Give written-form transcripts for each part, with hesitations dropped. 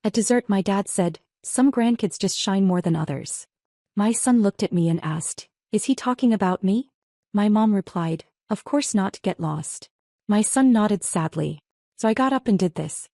At dessert my dad said, "Some grandkids just shine more than others." My son looked at me and asked, "Is he talking about me?" My mom replied, "Of course not, get lost." My son nodded sadly. So I got up and did this.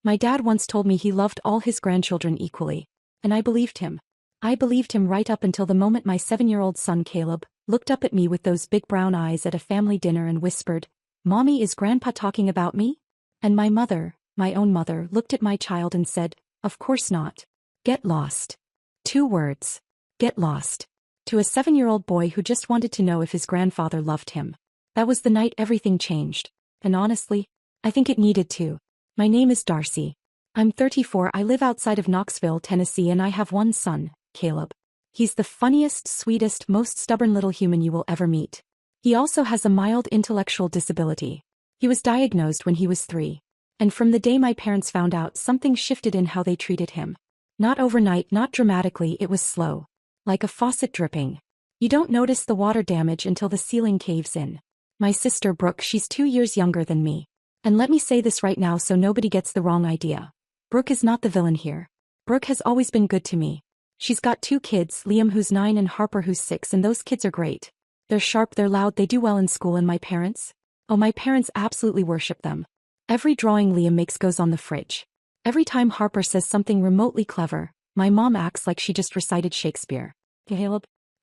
My dad once told me he loved all his grandchildren equally. And I believed him. I believed him right up until the moment my 7-year-old son Caleb looked up at me with those big brown eyes at a family dinner and whispered, "Mommy, is Grandpa talking about me?" And my mother, my own mother, looked at my child and said, "Of course not. Get lost." 2 words. Get lost. To a 7-year-old boy who just wanted to know if his grandfather loved him. That was the night everything changed. And honestly, I think it needed to. My name is Darcy. I'm 34, I live outside of Knoxville, Tennessee, and I have one son, Caleb. He's the funniest, sweetest, most stubborn little human you will ever meet. He also has a mild intellectual disability. He was diagnosed when he was 3. And from the day my parents found out, something shifted in how they treated him. Not overnight, not dramatically, it was slow. Like a faucet dripping. You don't notice the water damage until the ceiling caves in. My sister Brooke, she's 2 years younger than me. And let me say this right now so nobody gets the wrong idea. Brooke is not the villain here. Brooke has always been good to me. She's got 2 kids, Liam who's 9 and Harper who's 6, and those kids are great. They're sharp, they're loud, they do well in school, and my parents? Oh, my parents absolutely worship them. Every drawing Liam makes goes on the fridge. Every time Harper says something remotely clever, my mom acts like she just recited Shakespeare.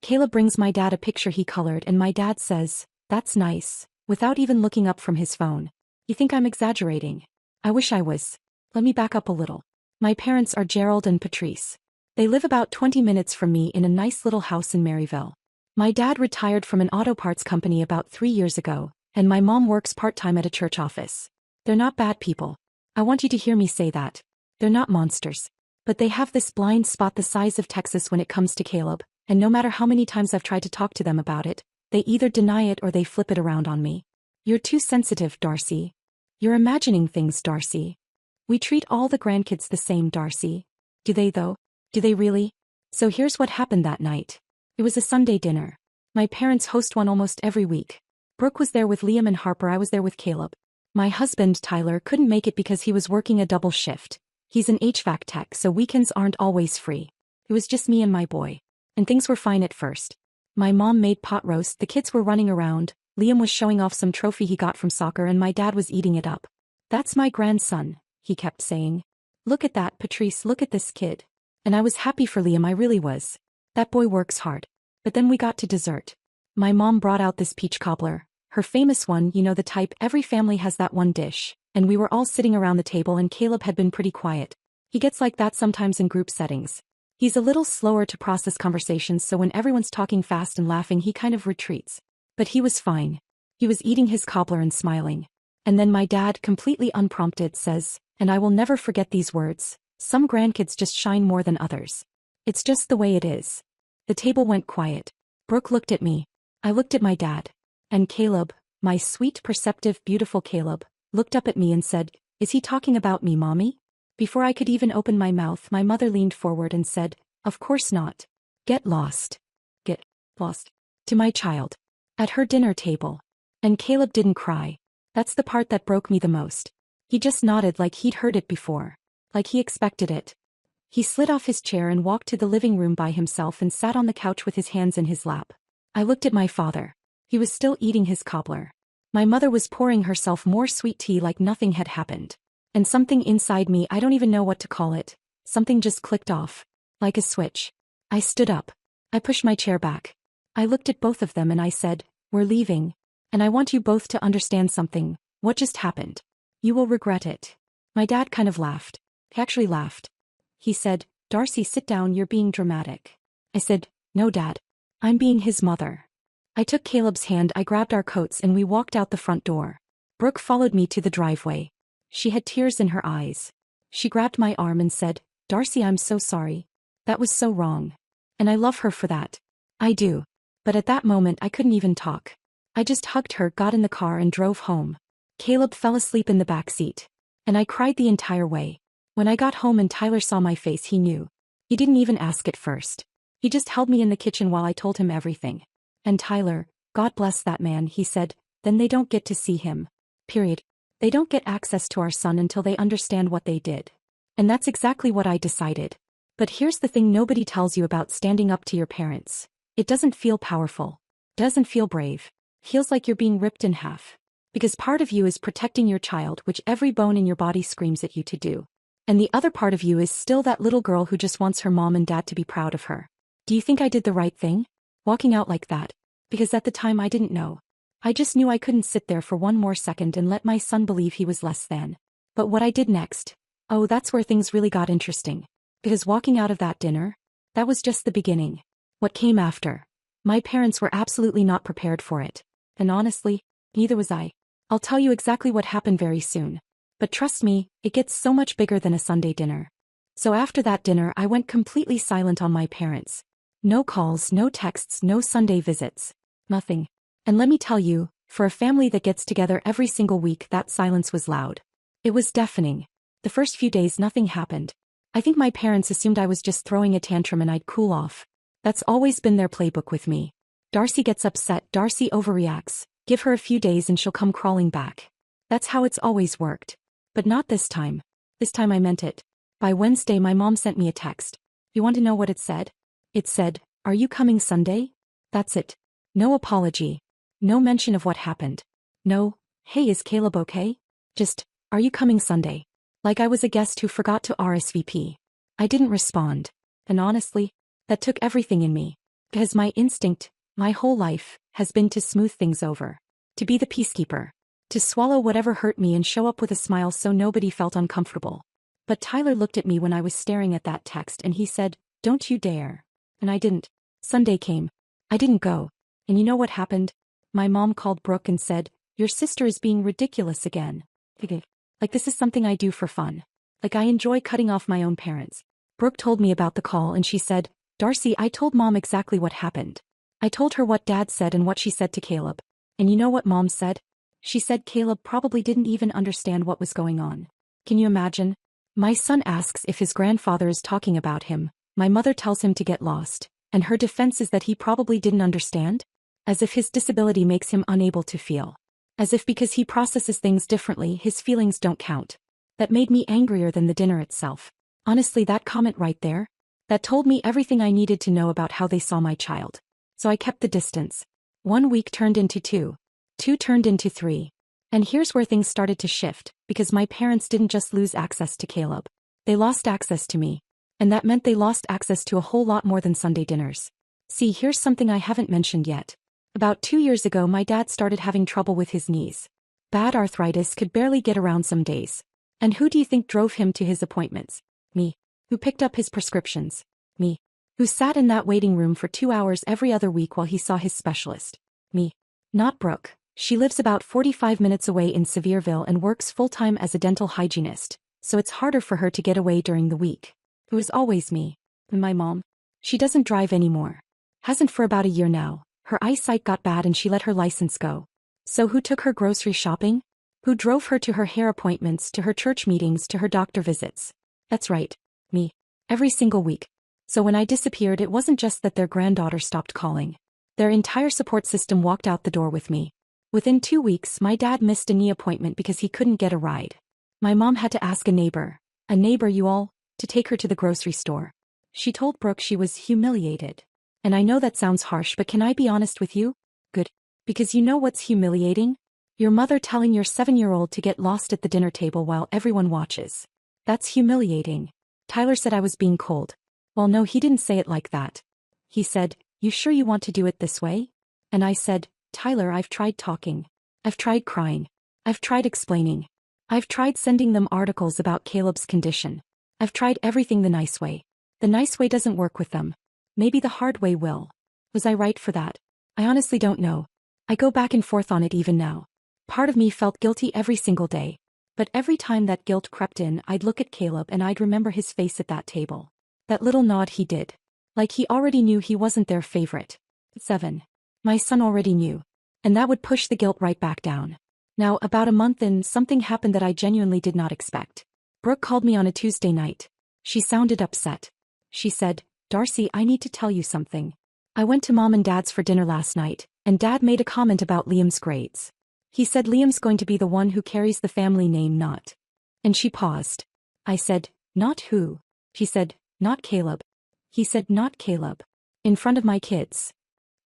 Caleb brings my dad a picture he colored and my dad says, "That's nice," without even looking up from his phone. You think I'm exaggerating? I wish I was. Let me back up a little. My parents are Gerald and Patrice. They live about 20 minutes from me in a nice little house in Maryville. My dad retired from an auto parts company about 3 years ago, and my mom works part-time at a church office. They're not bad people. I want you to hear me say that. They're not monsters. But they have this blind spot the size of Texas when it comes to Caleb, and no matter how many times I've tried to talk to them about it, they either deny it or they flip it around on me. "You're too sensitive, Darcy. You're imagining things, Darcy. We treat all the grandkids the same, Darcy." Do they though? Do they really? So here's what happened that night. It was a Sunday dinner. My parents host one almost every week. Brooke was there with Liam and Harper, I was there with Caleb. My husband, Tyler, couldn't make it because he was working a double shift. He's an HVAC tech, so weekends aren't always free. It was just me and my boy. And things were fine at first. My mom made pot roast, the kids were running around, Liam was showing off some trophy he got from soccer and my dad was eating it up. "That's my grandson," he kept saying. "Look at that, Patrice, look at this kid." And I was happy for Liam, I really was. That boy works hard. But then we got to dessert. My mom brought out this peach cobbler, her famous one, you know the type, every family has that one dish, and we were all sitting around the table and Caleb had been pretty quiet. He gets like that sometimes in group settings. He's a little slower to process conversations, so when everyone's talking fast and laughing he kind of retreats. But he was fine. He was eating his cobbler and smiling. And then my dad, completely unprompted, says, and I will never forget these words, "Some grandkids just shine more than others. It's just the way it is." The table went quiet. Brooke looked at me. I looked at my dad. And Caleb, my sweet, perceptive, beautiful Caleb, looked up at me and said, "Is he talking about me, Mommy?" Before I could even open my mouth, my mother leaned forward and said, "Of course not. Get lost. Get lost." To my child. At her dinner table. And Caleb didn't cry. That's the part that broke me the most. He just nodded like he'd heard it before. Like he expected it. He slid off his chair and walked to the living room by himself and sat on the couch with his hands in his lap. I looked at my father. He was still eating his cobbler. My mother was pouring herself more sweet tea like nothing had happened. And something inside me, I don't even know what to call it, something just clicked off. Like a switch. I stood up. I pushed my chair back. I looked at both of them and I said, "We're leaving. And I want you both to understand something. What just happened? You will regret it." My dad kind of laughed. He actually laughed. He said, "Darcy, sit down, you're being dramatic." I said, "No, Dad. I'm being his mother." I took Caleb's hand, I grabbed our coats and we walked out the front door. Brooke followed me to the driveway. She had tears in her eyes. She grabbed my arm and said, "Darcy, I'm so sorry. That was so wrong. And I love her for that. I do." But at that moment I couldn't even talk. I just hugged her, got in the car and drove home. Caleb fell asleep in the back seat. And I cried the entire way. When I got home and Tyler saw my face, he knew. He didn't even ask at first. He just held me in the kitchen while I told him everything. And Tyler, God bless that man, he said, "Then they don't get to see him. Period. They don't get access to our son until they understand what they did." And that's exactly what I decided. But here's the thing nobody tells you about standing up to your parents. It doesn't feel powerful. Doesn't feel brave. Feels like you're being ripped in half. Because part of you is protecting your child, which every bone in your body screams at you to do. And the other part of you is still that little girl who just wants her mom and dad to be proud of her. Do you think I did the right thing? Walking out like that? Because at the time I didn't know. I just knew I couldn't sit there for one more second and let my son believe he was less than. But what I did next? Oh, that's where things really got interesting. Because walking out of that dinner? That was just the beginning. What came after? My parents were absolutely not prepared for it. And honestly, neither was I. I'll tell you exactly what happened very soon. But trust me, it gets so much bigger than a Sunday dinner. So after that dinner I went completely silent on my parents. No calls, no texts, no Sunday visits. Nothing. And let me tell you, for a family that gets together every single week, that silence was loud. It was deafening. The first few days nothing happened. I think my parents assumed I was just throwing a tantrum and I'd cool off. That's always been their playbook with me. Darcy gets upset, Darcy overreacts. Give her a few days and she'll come crawling back. That's how it's always worked. But not this time. This time I meant it. By Wednesday my mom sent me a text. You want to know what it said? It said, "Are you coming Sunday?" That's it. No apology. No mention of what happened. No, "Hey, is Caleb okay?" Just, "Are you coming Sunday?" Like I was a guest who forgot to RSVP. I didn't respond. And honestly, that took everything in me. Because my instinct, my whole life, has been to smooth things over. To be the peacekeeper. To swallow whatever hurt me and show up with a smile so nobody felt uncomfortable. But Tyler looked at me when I was staring at that text and he said, "Don't you dare." And I didn't. Sunday came. I didn't go. And you know what happened? My mom called Brooke and said, "Your sister is being ridiculous again." Like this is something I do for fun. Like I enjoy cutting off my own parents. Brooke told me about the call and she said, "Darcy, I told Mom exactly what happened. I told her what Dad said and what she said to Caleb. And you know what Mom said? She said Caleb probably didn't even understand what was going on." Can you imagine? My son asks if his grandfather is talking about him. My mother tells him to get lost. And her defense is that he probably didn't understand? As if his disability makes him unable to feel. As if because he processes things differently, his feelings don't count. That made me angrier than the dinner itself. Honestly, that comment right there, that told me everything I needed to know about how they saw my child. So I kept the distance. 1 week turned into 2. 2 turned into 3. And here's where things started to shift, because my parents didn't just lose access to Caleb. They lost access to me. And that meant they lost access to a whole lot more than Sunday dinners. See, here's something I haven't mentioned yet. About 2 years ago my dad started having trouble with his knees. Bad arthritis, could barely get around some days. And who do you think drove him to his appointments? Me. Who picked up his prescriptions? Me. Who sat in that waiting room for 2 hours every other week while he saw his specialist? Me. Not Brooke. She lives about 45 minutes away in Sevierville and works full-time as a dental hygienist, so it's harder for her to get away during the week. It was always me. And my mom? She doesn't drive anymore. Hasn't for about a year now. Her eyesight got bad and she let her license go. So who took her grocery shopping? Who drove her to her hair appointments, to her church meetings, to her doctor visits? That's right. Me. Every single week. So when I disappeared, it wasn't just that their granddaughter stopped calling. Their entire support system walked out the door with me. Within 2 weeks, my dad missed a knee appointment because he couldn't get a ride. My mom had to ask a neighbor you all, to take her to the grocery store. She told Brooke she was humiliated. And I know that sounds harsh, but can I be honest with you? Good. Because you know what's humiliating? Your mother telling your 7-year-old to get lost at the dinner table while everyone watches. That's humiliating. Tyler said I was being cold. Well, no, he didn't say it like that. He said, "You sure you want to do it this way?" And I said, "Tyler, I've tried talking. I've tried crying. I've tried explaining. I've tried sending them articles about Caleb's condition. I've tried everything the nice way. The nice way doesn't work with them. Maybe the hard way will." Was I right for that? I honestly don't know. I go back and forth on it even now. Part of me felt guilty every single day. But every time that guilt crept in, I'd look at Caleb and I'd remember his face at that table. That little nod he did. Like he already knew he wasn't their favorite. 7. My son already knew. And that would push the guilt right back down. Now, about a month in, something happened that I genuinely did not expect. Brooke called me on a Tuesday night. She sounded upset. She said, "Darcy, I need to tell you something. I went to Mom and Dad's for dinner last night, and Dad made a comment about Liam's grades. He said Liam's going to be the one who carries the family name, not." And she paused. I said, Not who. She said, not Caleb. He said, not Caleb. In front of my kids.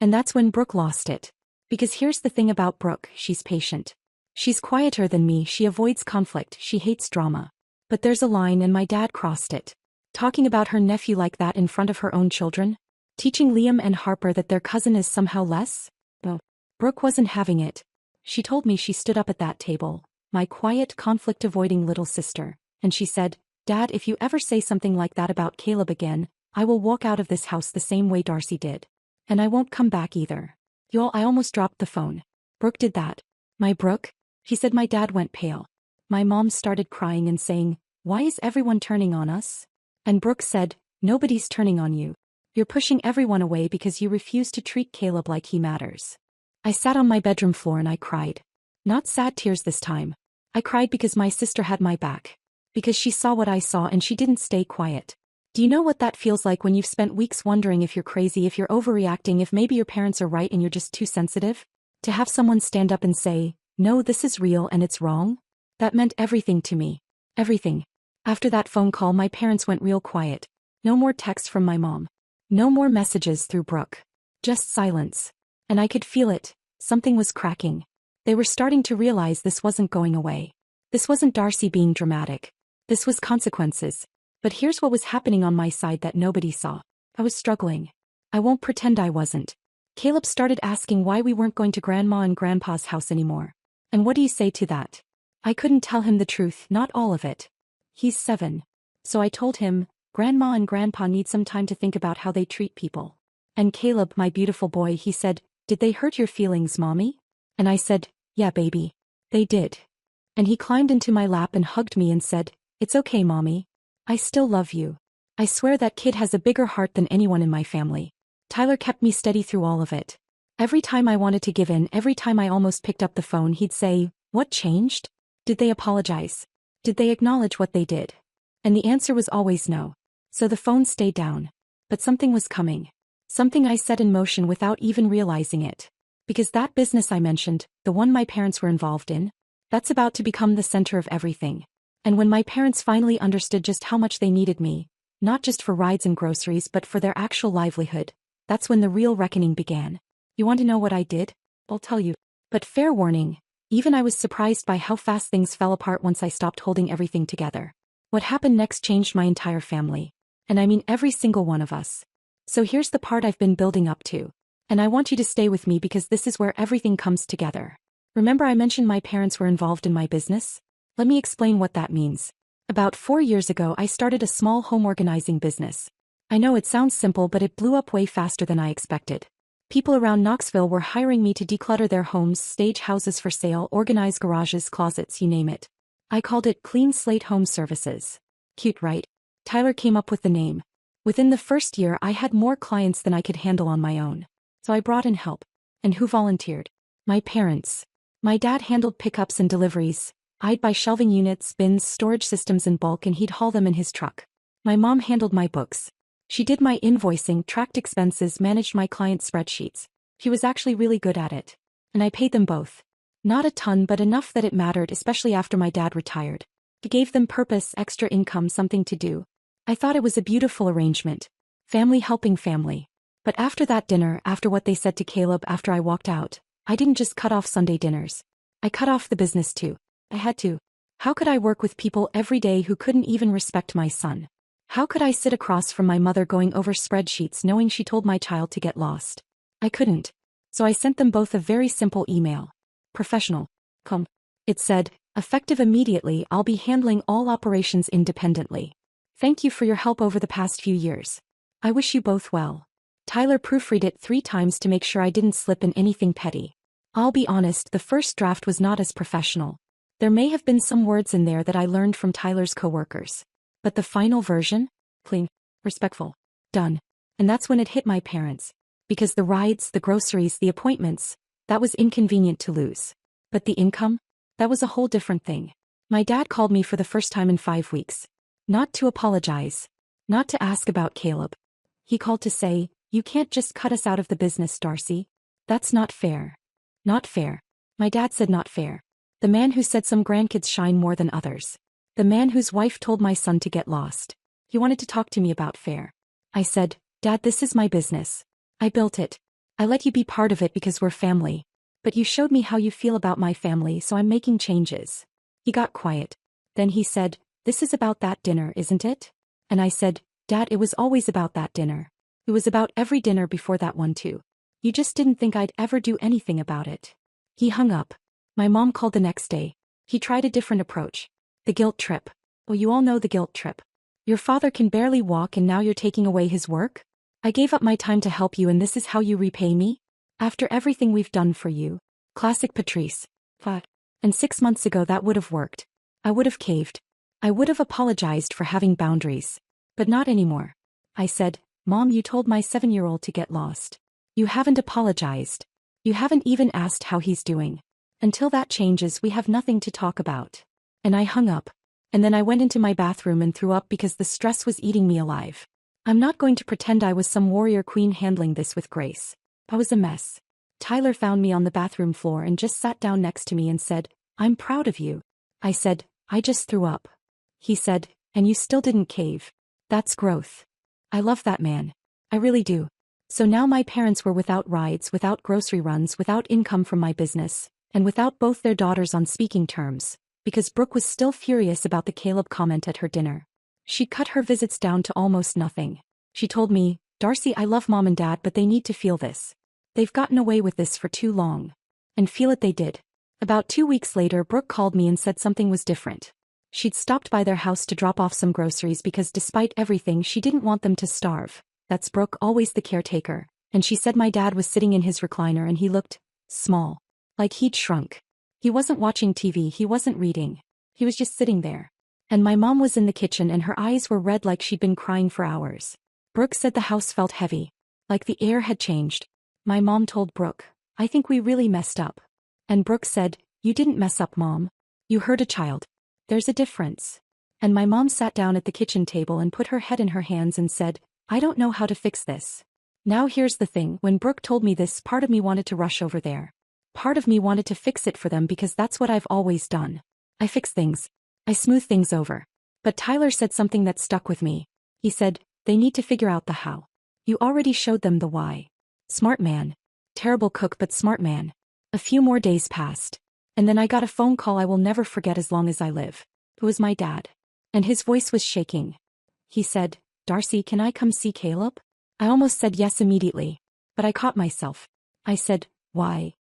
And that's when Brooke lost it. Because here's the thing about Brooke, she's patient. She's quieter than me, she avoids conflict, she hates drama. But there's a line and my dad crossed it. Talking about her nephew like that in front of her own children? Teaching Liam and Harper that their cousin is somehow less? Oh. Brooke wasn't having it. She told me she stood up at that table, my quiet, conflict-avoiding little sister, and she said, Dad, if you ever say something like that about Caleb again, I will walk out of this house the same way Darcy did. And I won't come back either. Y'all, I almost dropped the phone. Brooke did that. My Brooke? She said. My dad went pale. My mom started crying and saying, why is everyone turning on us? And Brooke said, nobody's turning on you. You're pushing everyone away because you refuse to treat Caleb like he matters. I sat on my bedroom floor and I cried. Not sad tears this time. I cried because my sister had my back. Because she saw what I saw and she didn't stay quiet. Do you know what that feels like when you've spent weeks wondering if you're crazy, if you're overreacting, if maybe your parents are right and you're just too sensitive? To have someone stand up and say, no, this is real and it's wrong? That meant everything to me. Everything. After that phone call, my parents went real quiet. No more texts from my mom. No more messages through Brooke. Just silence. And I could feel it. Something was cracking. They were starting to realize this wasn't going away. This wasn't Darcy being dramatic. This was consequences. But here's what was happening on my side that nobody saw. I was struggling. I won't pretend I wasn't. Caleb started asking why we weren't going to Grandma and Grandpa's house anymore. And what do you say to that? I couldn't tell him the truth, not all of it. He's 7. So I told him, Grandma and Grandpa need some time to think about how they treat people. And Caleb, my beautiful boy, he said, did they hurt your feelings, Mommy? And I said, yeah, baby. They did. And he climbed into my lap and hugged me and said, it's okay, Mommy. I still love you. I swear that kid has a bigger heart than anyone in my family. Tyler kept me steady through all of it. Every time I wanted to give in, every time I almost picked up the phone, he'd say, what changed? Did they apologize? Did they acknowledge what they did? And the answer was always no. So the phone stayed down. But something was coming. Something I set in motion without even realizing it. Because that business I mentioned, the one my parents were involved in, that's about to become the center of everything. And when my parents finally understood just how much they needed me, not just for rides and groceries but for their actual livelihood, that's when the real reckoning began. You want to know what I did? I'll tell you. But fair warning, even I was surprised by how fast things fell apart once I stopped holding everything together. What happened next changed my entire family. And I mean every single one of us. So here's the part I've been building up to. And I want you to stay with me because this is where everything comes together. Remember I mentioned my parents were involved in my business? Let me explain what that means. About 4 years ago I started a small home organizing business. I know it sounds simple but it blew up way faster than I expected. People around Knoxville were hiring me to declutter their homes, stage houses for sale, organize garages, closets, you name it. I called it Clean Slate Home Services. Cute, right? Tyler came up with the name. Within the first year I had more clients than I could handle on my own. So I brought in help. And who volunteered? My parents. My dad handled pickups and deliveries. I'd buy shelving units, bins, storage systems in bulk and he'd haul them in his truck. My mom handled my books. She did my invoicing, tracked expenses, managed my client spreadsheets. She was actually really good at it. And I paid them both. Not a ton but enough that it mattered, especially after my dad retired. It gave them purpose, extra income, something to do. I thought it was a beautiful arrangement. Family helping family. But after that dinner, after what they said to Caleb after I walked out, I didn't just cut off Sunday dinners. I cut off the business too. I had to. How could I work with people every day who couldn't even respect my son? How could I sit across from my mother going over spreadsheets knowing she told my child to get lost? I couldn't. So I sent them both a very simple email. Professional. It said, effective immediately, I'll be handling all operations independently. Thank you for your help over the past few years. I wish you both well. Tyler proofread it 3 times to make sure I didn't slip in anything petty. I'll be honest, the first draft was not as professional. There may have been some words in there that I learned from Tyler's coworkers. But the final version? Clean, respectful, done. And that's when it hit my parents. Because the rides, the groceries, the appointments, that was inconvenient to lose. But the income? That was a whole different thing. My dad called me for the first time in 5 weeks. Not to apologize. Not to ask about Caleb. He called to say, you can't just cut us out of the business, Darcy. That's not fair. Not fair. My dad said not fair. The man who said some grandkids shine more than others. The man whose wife told my son to get lost. He wanted to talk to me about fair. I said, Dad, this is my business. I built it. I let you be part of it because we're family. But you showed me how you feel about my family, so I'm making changes. He got quiet. Then he said, this is about that dinner, isn't it? And I said, Dad, it was always about that dinner. It was about every dinner before that one too. You just didn't think I'd ever do anything about it. He hung up. My mom called the next day. He tried a different approach. The guilt trip. Well, you all know the guilt trip. Your father can barely walk and now you're taking away his work? I gave up my time to help you and this is how you repay me? After everything we've done for you. Classic Patrice. And 6 months ago that would have worked. I would have caved. I would have apologized for having boundaries. But not anymore. I said, Mom, you told my 7-year-old to get lost. You haven't apologized. You haven't even asked how he's doing. Until that changes, we have nothing to talk about. And I hung up. And then I went into my bathroom and threw up because the stress was eating me alive. I'm not going to pretend I was some warrior queen handling this with grace. I was a mess. Tyler found me on the bathroom floor and just sat down next to me and said, I'm proud of you. I said, I just threw up. He said, and you still didn't cave. That's growth. I love that man. I really do. So now my parents were without rides, without grocery runs, without income from my business, and without both their daughters on speaking terms, because Brooke was still furious about the Caleb comment at her dinner. She cut her visits down to almost nothing. She told me, Darcy, I love Mom and Dad, but they need to feel this. They've gotten away with this for too long. And feel it they did. About 2 weeks later, Brooke called me and said something was different. She'd stopped by their house to drop off some groceries because despite everything she didn't want them to starve. That's Brooke, always the caretaker. And she said my dad was sitting in his recliner and he looked small. Like he'd shrunk. He wasn't watching TV, he wasn't reading. He was just sitting there. And my mom was in the kitchen and her eyes were red like she'd been crying for hours. Brooke said the house felt heavy. Like the air had changed. My mom told Brooke, I think we really messed up. And Brooke said, you didn't mess up, Mom. You hurt a child. There's a difference. And my mom sat down at the kitchen table and put her head in her hands and said, I don't know how to fix this. Now here's the thing, when Brooke told me this, part of me wanted to rush over there. Part of me wanted to fix it for them because that's what I've always done. I fix things. I smooth things over. But Tyler said something that stuck with me. He said, they need to figure out the how. You already showed them the why. Smart man. Terrible cook but smart man. A few more days passed. And then I got a phone call I will never forget as long as I live. It was my dad. And his voice was shaking. He said, Darcy, can I come see Caleb? I almost said yes immediately. But I caught myself. I said, why?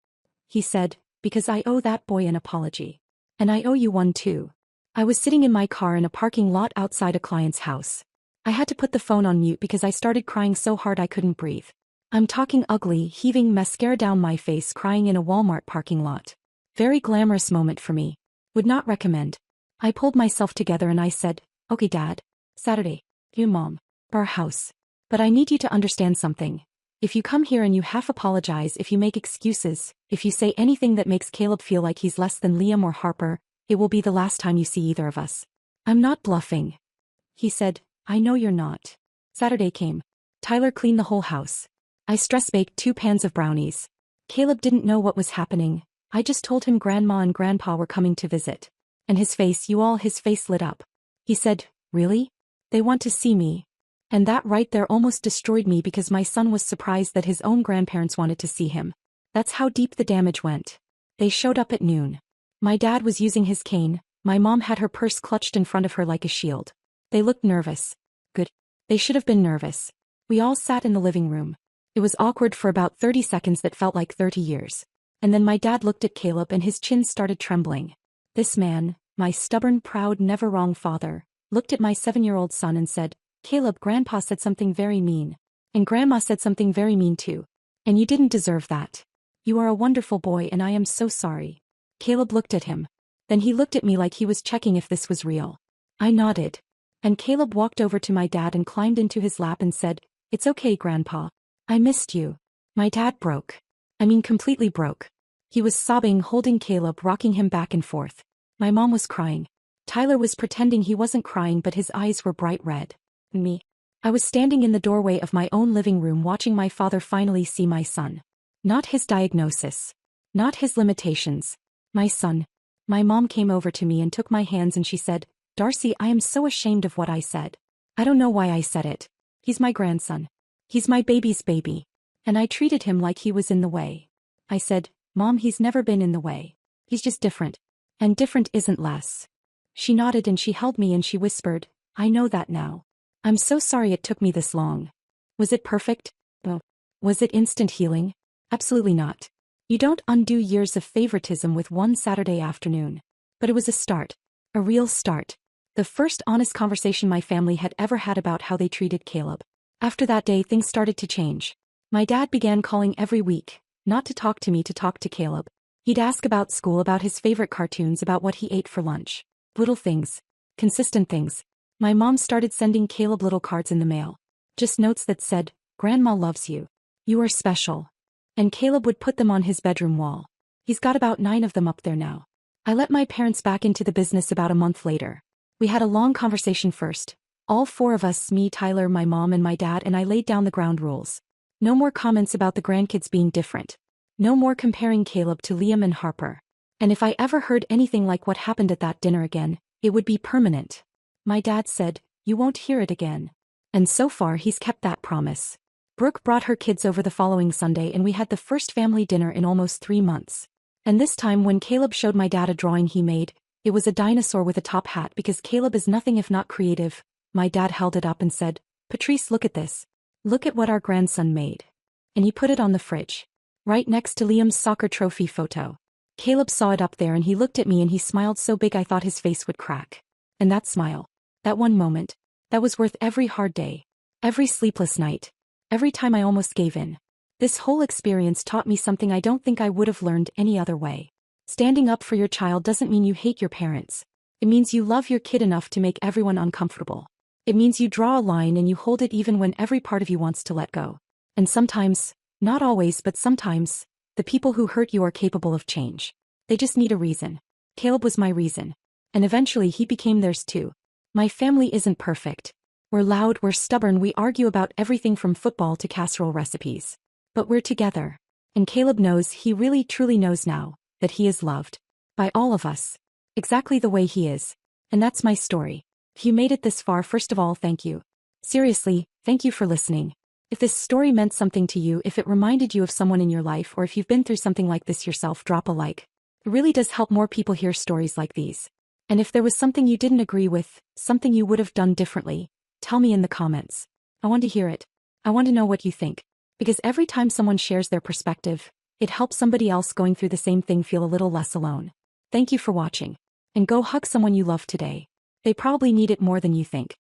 He said, because I owe that boy an apology. And I owe you one too. I was sitting in my car in a parking lot outside a client's house. I had to put the phone on mute because I started crying so hard I couldn't breathe. I'm talking ugly, heaving mascara down my face, crying in a Walmart parking lot. Very glamorous moment for me. Would not recommend. I pulled myself together and I said, okay Dad. Saturday. You Mom. Our house. But I need you to understand something. If you come here and you half apologize, if you make excuses, if you say anything that makes Caleb feel like he's less than Liam or Harper, it will be the last time you see either of us. I'm not bluffing. He said, I know you're not. Saturday came. Tyler cleaned the whole house. I stress-baked 2 pans of brownies. Caleb didn't know what was happening. I just told him Grandma and Grandpa were coming to visit. And his face lit up. He said, really? They want to see me. And that right there almost destroyed me because my son was surprised that his own grandparents wanted to see him. That's how deep the damage went. They showed up at noon. My dad was using his cane. My mom had her purse clutched in front of her like a shield. They looked nervous. Good. They should have been nervous. We all sat in the living room. It was awkward for about 30 seconds that felt like 30 years. And then my dad looked at Caleb and his chin started trembling. This man, my stubborn, proud, never wrong father, looked at my 7-year-old son and said, Caleb, Grandpa said something very mean. And Grandma said something very mean too. And you didn't deserve that. You are a wonderful boy and I am so sorry. Caleb looked at him. Then he looked at me like he was checking if this was real. I nodded. And Caleb walked over to my dad and climbed into his lap and said, it's okay, Grandpa. I missed you. My dad broke. Completely broke. He was sobbing, holding Caleb, rocking him back and forth. My mom was crying. Tyler was pretending he wasn't crying but his eyes were bright red. Me. I was standing in the doorway of my own living room watching my father finally see my son. Not his diagnosis. Not his limitations. My son. My mom came over to me and took my hands and she said, Darcy, I am so ashamed of what I said. I don't know why I said it. He's my grandson. He's my baby's baby. And I treated him like he was in the way. I said, Mom, he's never been in the way. He's just different. And different isn't less. She nodded and she held me and she whispered, I know that now. I'm so sorry it took me this long. Was it perfect? No. Was it instant healing? Absolutely not. You don't undo years of favoritism with one Saturday afternoon. But it was a start. A real start. The first honest conversation my family had ever had about how they treated Caleb. After that day, things started to change. My dad began calling every week, not to talk to me, to talk to Caleb. He'd ask about school, about his favorite cartoons, about what he ate for lunch. Little things. Consistent things. My mom started sending Caleb little cards in the mail. Just notes that said, Grandma loves you. You are special. And Caleb would put them on his bedroom wall. He's got about 9 of them up there now. I let my parents back into the business about a month later. We had a long conversation first. All 4 of us, me, Tyler, my mom and my dad, and I laid down the ground rules. No more comments about the grandkids being different. No more comparing Caleb to Liam and Harper. And if I ever heard anything like what happened at that dinner again, it would be permanent. My dad said, you won't hear it again. And so far he's kept that promise. Brooke brought her kids over the following Sunday and we had the first family dinner in almost 3 months. And this time when Caleb showed my dad a drawing he made, it was a dinosaur with a top hat because Caleb is nothing if not creative. My dad held it up and said, Patrice, look at this. Look at what our grandson made. And he put it on the fridge. Right next to Liam's soccer trophy photo. Caleb saw it up there and he looked at me and he smiled so big I thought his face would crack. And that smile, that one moment, that was worth every hard day, every sleepless night, every time I almost gave in. This whole experience taught me something I don't think I would have learned any other way. Standing up for your child doesn't mean you hate your parents. It means you love your kid enough to make everyone uncomfortable. It means you draw a line and you hold it even when every part of you wants to let go. And sometimes, not always but sometimes, the people who hurt you are capable of change. They just need a reason. Caleb was my reason. And eventually he became theirs too. My family isn't perfect. We're loud, we're stubborn, we argue about everything from football to casserole recipes. But we're together. And Caleb knows, he really truly knows now, that he is loved. By all of us. Exactly the way he is. And that's my story. If you made it this far, first of all, thank you. Seriously, thank you for listening. If this story meant something to you, if it reminded you of someone in your life, or if you've been through something like this yourself, drop a like. It really does help more people hear stories like these. And if there was something you didn't agree with, something you would have done differently, tell me in the comments. I want to hear it. I want to know what you think. Because every time someone shares their perspective, it helps somebody else going through the same thing feel a little less alone. Thank you for watching. And go hug someone you love today. They probably need it more than you think.